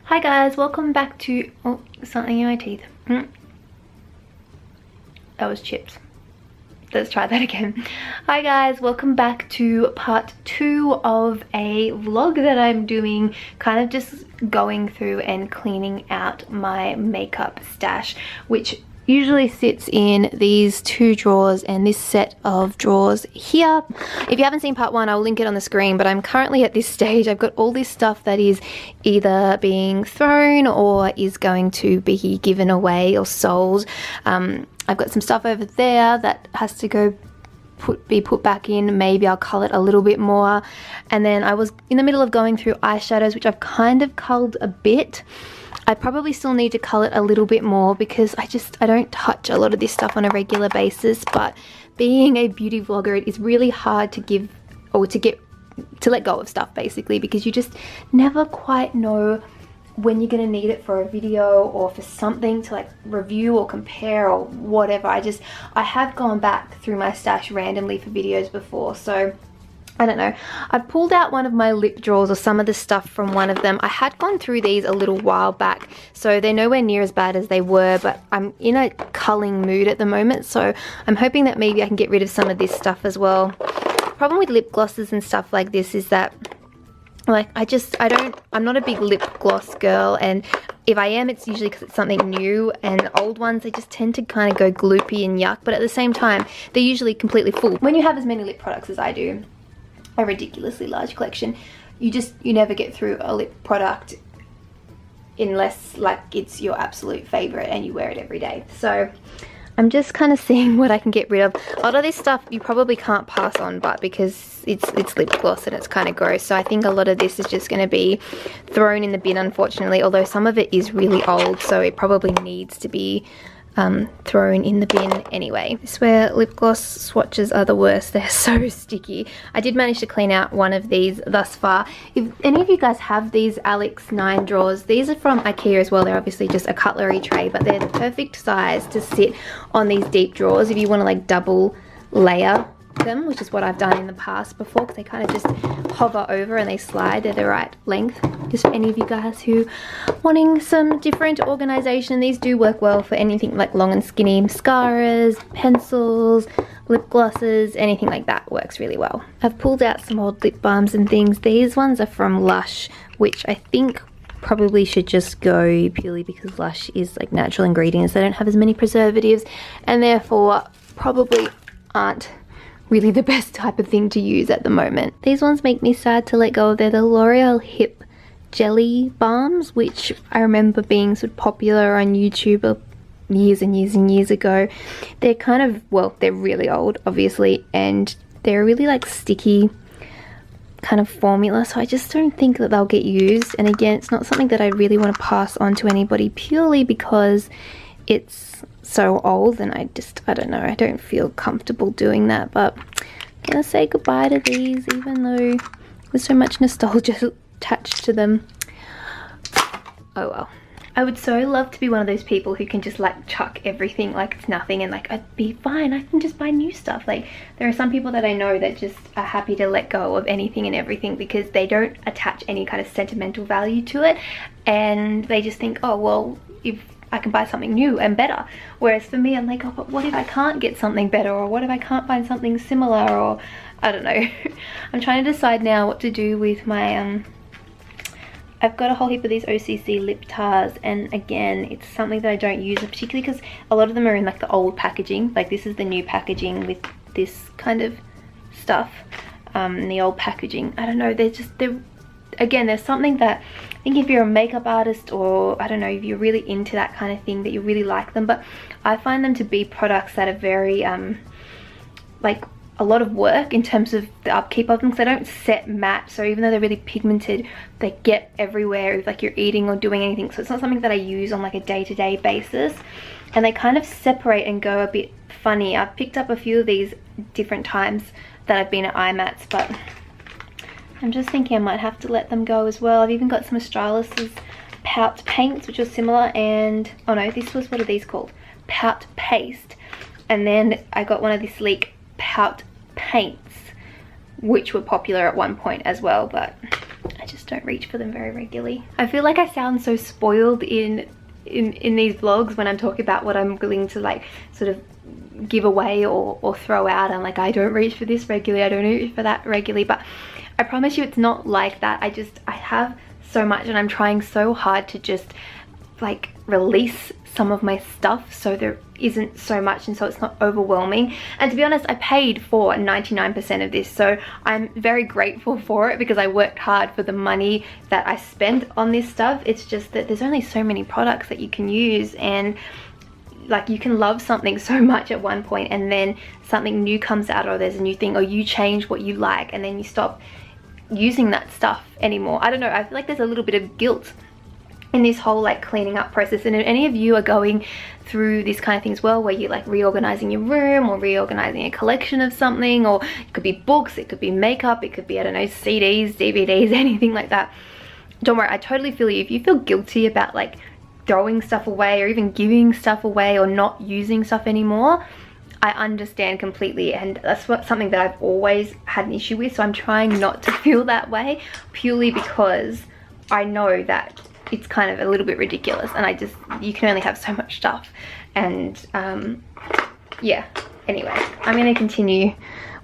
Hi guys, welcome back to, oh, something in my teeth. That was chips. Let's try that again. Hi guys, welcome back to part 2 of a vlog that I'm doing, kind of just going through and cleaning out my makeup stash, which usually sits in these 2 drawers and this set of drawers here. If you haven't seen part 1, I'll link it on the screen, but I'm currently at this stage. I've got all this stuff that is either being thrown or is going to be given away or sold. I've got some stuff over there that has to go be put back in. Maybe I'll colour it a little bit more. And then I was in the middle of going through eyeshadows, which I've kind of coloured a bit. I probably still need to colour it a little bit more because I don't touch a lot of this stuff on a regular basis, but being a beauty vlogger, it is really hard to give or to let go of stuff basically, because you just never quite know when you're going to need it for a video or for something to like review or compare or whatever. I have gone back through my stash randomly for videos before, so I don't know. I pulled out one of my lip drawers or some of the stuff from one of them. I had gone through these a little while back, so they're nowhere near as bad as they were, but I'm in a culling mood at the moment, so I'm hoping that maybe I can get rid of some of this stuff as well. The problem with lip glosses and stuff like this is that, like, I'm not a big lip gloss girl, and if I am, it's usually because it's something new, and old ones, they just tend to kind of go gloopy and yuck, but at the same time, they're usually completely full. When you have as many lip products as I do, a ridiculously large collection, you never get through a lip product unless like it's your absolute favorite and you wear it every day. So I'm just kind of seeing what I can get rid of. A lot of this stuff you probably can't pass on, but because it's lip gloss and it's kind of gross, so I think a lot of this is just going to be thrown in the bin, unfortunately, although some of it is really old, so it probably needs to be thrown in the bin anyway. I swear lip gloss swatches are the worst. They're so sticky. I did manage to clean out one of these thus far. If any of you guys have these Alex 9 drawers, these are from IKEA as well. They're obviously just a cutlery tray, but they're the perfect size to sit on these deep drawers if you want to like double layer them, which is what I've done in the past before, because they kind of just hover over and they slide. They're the right length. Just for any of you guys who wanting some different organization, these do work well for anything like long and skinny mascaras, pencils, lip glosses, anything like that works really well. I've pulled out some old lip balms and things. These ones are from Lush, which I think probably should just go purely because Lush is like natural ingredients. They don't have as many preservatives and therefore probably aren't really the best type of thing to use at the moment. These ones make me sad to let go of. They're the L'Oreal Hip Jelly Balms, which I remember being sort of popular on YouTube years and years and years ago. They're kind of, well, they're really old obviously, and they're really like sticky kind of formula, so I just don't think that they'll get used. And again, it's not something that I really want to pass on to anybody purely because it's so old, and I don't know, I don't feel comfortable doing that. But I'm gonna say goodbye to these, even though there's so much nostalgia attached to them. Oh well. I would so love to be one of those people who can just like chuck everything like it's nothing and like I'd be fine, I can just buy new stuff. Like there are some people that I know that just are happy to let go of anything and everything because they don't attach any kind of sentimental value to it, and they just think, oh well, if I can buy something new and better. Whereas for me, I'm like, oh, but what if I can't get something better, or what if I can't find something similar, or I don't know. I'm trying to decide now what to do with my I've got a whole heap of these OCC lip tars, and again, it's something that I don't use, particularly because a lot of them are in like the old packaging. Like this is the new packaging with this kind of stuff. The old packaging, I don't know, again, there's something that I think if you're a makeup artist, or I don't know, if you're really into that kind of thing, that you really like them, but I find them to be products that are very like a lot of work in terms of the upkeep of them, because they don't set matte, so even though they're really pigmented, they get everywhere if like you're eating or doing anything. So it's not something that I use on like a day-to-day basis, and they kind of separate and go a bit funny. I've picked up a few of these different times that I've been at IMATs, but I'm just thinking I might have to let them go as well. I've even got some Australis' Pout Paints, which was similar, and oh no, this was, what are these called? Pout Paste. And then I got one of the Sleek Pout Paints, which were popular at one point as well, but I just just don't reach for them very regularly. I feel like I sound so spoiled in these vlogs when I'm talking about what I'm willing to like sort of give away or throw out. I'm like, I don't reach for this regularly, I don't reach for that regularly, but I promise you it's not like that. I have so much, and I'm trying so hard to just like release some of my stuff so there isn't so much and so it's not overwhelming. And to be honest, I paid for 99% of this, so I'm very grateful for it because I worked hard for the money that I spent on this stuff. It's just that there's only so many products that you can use, and like you can love something so much at one point and then something new comes out, or there's a new thing, or you change what you like and then you stop using that stuff anymore. I don't know, I feel like there's a little bit of guilt in this whole like cleaning up process. And if any of you are going through this kind of thing as well, where you're like reorganizing your room or reorganizing a collection of something, or it could be books, it could be makeup, it could be, I don't know, CDs, DVDs, anything like that, don't worry, I totally feel you. If you feel guilty about like throwing stuff away or even giving stuff away or not using stuff anymore, I understand completely, and that's something that I've always had an issue with. So I'm trying not to feel that way, purely because I know that it's kind of a little bit ridiculous, and you can only have so much stuff. And yeah, anyway, I'm going to continue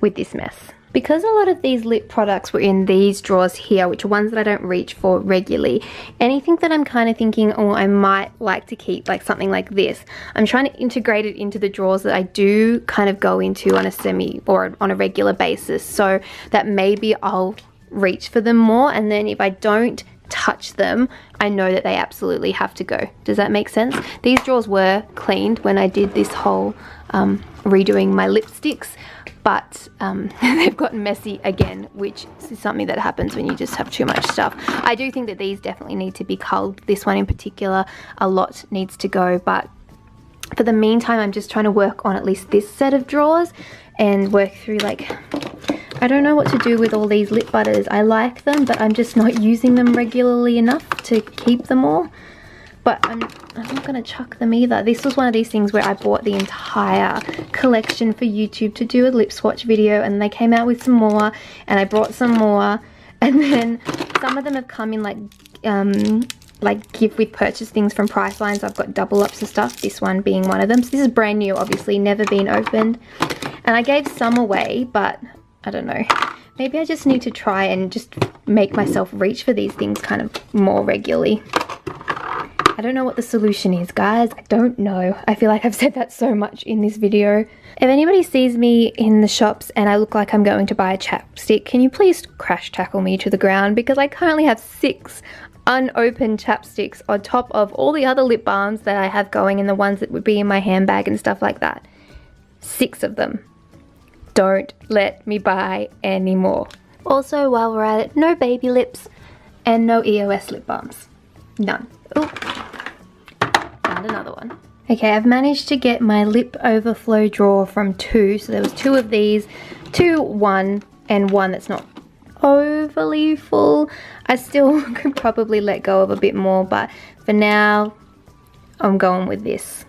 with this mess. Because a lot of these lip products were in these drawers here, which are ones that I don't reach for regularly, anything that I'm kind of thinking, oh, I might like to keep, like something like this, I'm trying to integrate it into the drawers that I do kind of go into on a semi or on a regular basis, so that maybe I'll reach for them more, and then if I don't touch them, I know that they absolutely have to go. Does that make sense? These drawers were cleaned when I did this whole redoing my lipsticks, but they've gotten messy again, which is something that happens when you just have too much stuff. I do think that these definitely need to be culled. This one in particular, a lot needs to go, but for the meantime, I'm just trying to work on at least this set of drawers and work through, like, I don't know what to do with all these lip butters. I like them, but I'm just not using them regularly enough to keep them all. But I'm not going to chuck them either. This was one of these things where I bought the entire collection for YouTube to do a lip swatch video, and they came out with some more, and I brought some more, and then some of them have come in like gift with purchase things from Pricelines. I've got double ups and stuff, this one being one of them. So this is brand new, obviously, never been opened. And I gave some away, but I don't know. Maybe I just need to try and just make myself reach for these things kind of more regularly. I don't know what the solution is, guys. I don't know. I feel like I've said that so much in this video. If anybody sees me in the shops and I look like I'm going to buy a chapstick, can you please crash tackle me to the ground? Because I currently have 6 unopened chapsticks on top of all the other lip balms that I have going, and the ones that would be in my handbag and stuff like that. 6 of them. Don't let me buy any more. Also, while we're at it, no baby lips and no EOS lip balms. None. Oh, found another one. Okay, I've managed to get my lip overflow drawer from 2. So there was 2 of these, 2, 1, and 1 that's not overly full. I still could probably let go of a bit more, but for now, I'm going with this.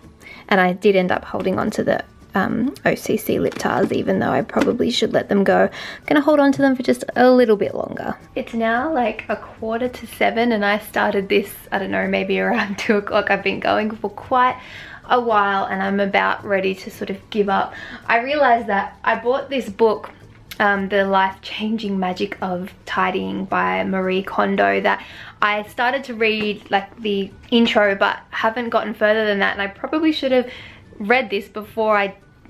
And I did end up holding on to the OCC lip tars, even though I probably should let them go. I'm gonna hold on to them for just a little bit longer. It's now like 6:45 and I started this, I don't know, maybe around 2 o'clock. I've been going for quite a while and I'm about ready to sort of give up. I realized that I bought this book, The Life-Changing Magic of Tidying by Marie Kondo, that I started to read like the intro but haven't gotten further than that, and I probably should have read this before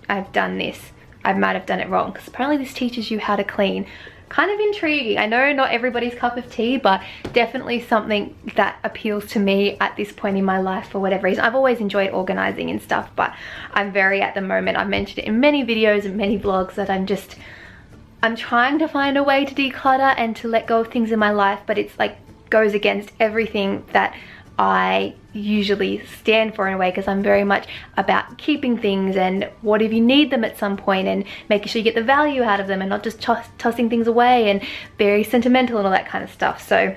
I've done this. I might have done it wrong, because apparently this teaches you how to clean. Kind of intriguing. I know not everybody's cup of tea, but definitely something that appeals to me at this point in my life for whatever reason. I've always enjoyed organizing and stuff, but I'm very, at the moment, I've mentioned it in many videos and many vlogs, that I'm trying to find a way to declutter and to let go of things in my life, but it's like goes against everything that I usually stand for in a way, because I'm very much about keeping things and what if you need them at some point, and making sure you get the value out of them and not just tossing things away, and very sentimental and all that kind of stuff. So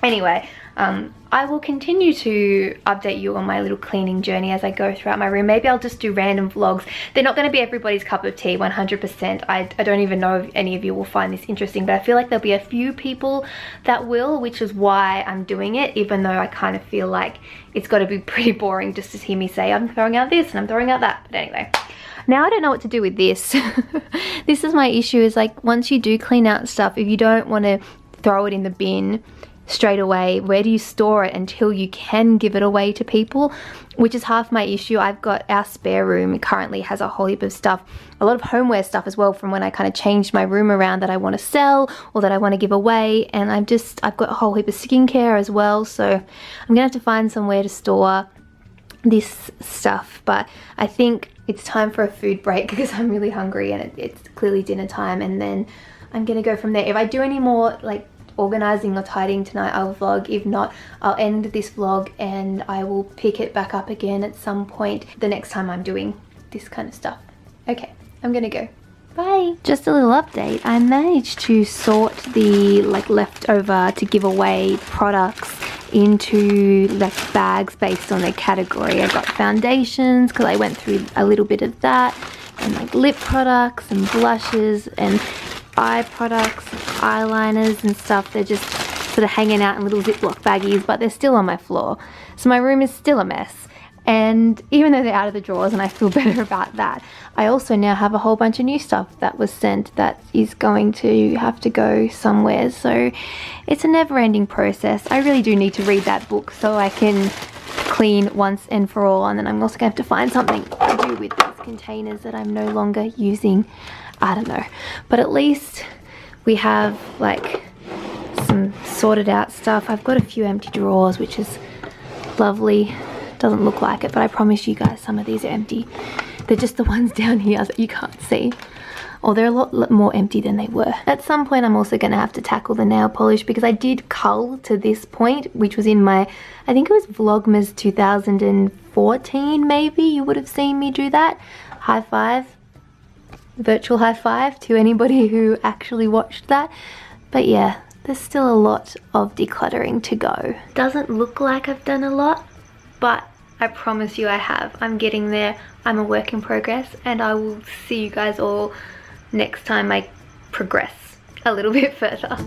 anyway, I will continue to update you on my little cleaning journey as I go throughout my room. Maybe I'll just do random vlogs. They're not going to be everybody's cup of tea, 100%. I don't even know if any of you will find this interesting, but I feel like there'll be a few people that will, which is why I'm doing it, even though I kind of feel like it's got to be pretty boring just to hear me say I'm throwing out this and I'm throwing out that. But anyway, now I don't know what to do with this. This is my issue, is like once you do clean out stuff, if you don't want to throw it in the bin straight away, where do you store it until you can give it away to people? Which is half my issue. I've got our spare room currently has a whole heap of stuff, a lot of homeware stuff as well, from when I kind of changed my room around that I want to sell or that I want to give away. And I've got a whole heap of skincare as well, so I'm gonna have to find somewhere to store this stuff. But I think it's time for a food break because I'm really hungry and it's clearly dinner time, and then I'm gonna go from there. If I do any more like organizing or tidying tonight, I'll vlog. If not, I'll end this vlog and I will pick it back up again at some point the next time I'm doing this kind of stuff. Okay, I'm gonna go. Bye. Just a little update. I managed to sort the like leftover to give away products into like bags based on their category. I got foundations because I went through a little bit of that, and like lip products and blushes and eye products, eyeliners and stuff. They're just sort of hanging out in little Ziploc baggies, but they're still on my floor. So my room is still a mess. And even though they're out of the drawers, and I feel better about that, I also now have a whole bunch of new stuff that was sent that is going to have to go somewhere. So it's a never-ending process. I really do need to read that book so I can clean once and for all. And then I'm also going to have to find something to do with these containers that I'm no longer using. I don't know, but at least we have like some sorted out stuff. I've got a few empty drawers, which is lovely. Doesn't look like it, but I promise you guys some of these are empty. They're just the ones down here that you can't see. Or they're a lot more empty than they were. At some point I'm also going to have to tackle the nail polish because I did cull to this point, which was in my, I think it was Vlogmas 2014 maybe. You would have seen me do that. High five. Virtual high five to anybody who actually watched that. But yeah, there's still a lot of decluttering to go. Doesn't look like I've done a lot, but I promise you I have. I'm getting there. I'm a work in progress, and I will see you guys all next time I progress a little bit further.